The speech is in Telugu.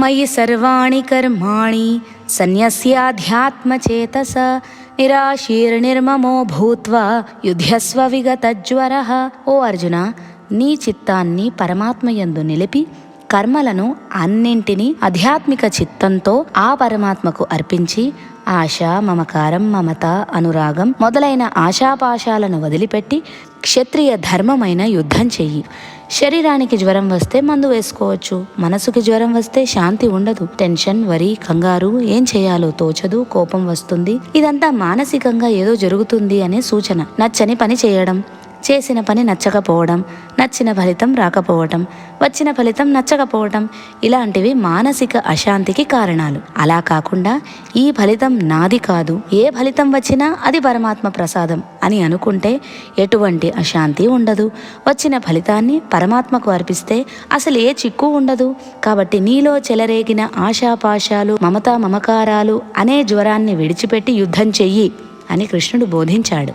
మయి సర్వాణి కర్మాణి సన్యస్యాధ్యాత్మచేతస నిరాశీర్నిర్మమో భూత్వా యుధ్యస్వ విగతజ్వరః. ఓ అర్జున, నీ చిత్తాన్ని పరమాత్మయందు నిలిపి కర్మలను అన్నింటినీ ఆధ్యాత్మిక చిత్తంతో ఆ పరమాత్మకు అర్పించి ఆశ, మమకారం, మమత, అనురాగం మొదలైన ఆశాపాశాలను వదిలిపెట్టి క్షత్రియ ధర్మమైన యుద్ధం చెయ్యి. శరీరానికి జ్వరం వస్తే మందు వేసుకోవచ్చు, మనసుకి జ్వరం వస్తే శాంతి ఉండదు. టెన్షన్, వరి, కంగారు, ఏం చేయాలో తోచదు, కోపం వస్తుంది. ఇదంతా మానసికంగా ఏదో జరుగుతుంది అనే సూచన. నచ్చని పని చేయడం, చేసిన పని నచ్చకపోవడం, నచ్చిన ఫలితం రాకపోవటం, వచ్చిన ఫలితం నచ్చకపోవటం, ఇలాంటివి మానసిక అశాంతికి కారణాలు. అలా కాకుండా ఈ ఫలితం నాది కాదు, ఏ ఫలితం వచ్చినా అది పరమాత్మ ప్రసాదం అని అనుకుంటే ఎటువంటి అశాంతి ఉండదు. వచ్చిన ఫలితాన్ని పరమాత్మకు అర్పిస్తే అసలు ఏ చిక్కు ఉండదు. కాబట్టి నీలో చెలరేగిన ఆశాపాశాలు, మమతా మమకారాలు అనే జ్వరాన్ని విడిచిపెట్టి యుద్ధం చెయ్యి అని కృష్ణుడు బోధించాడు.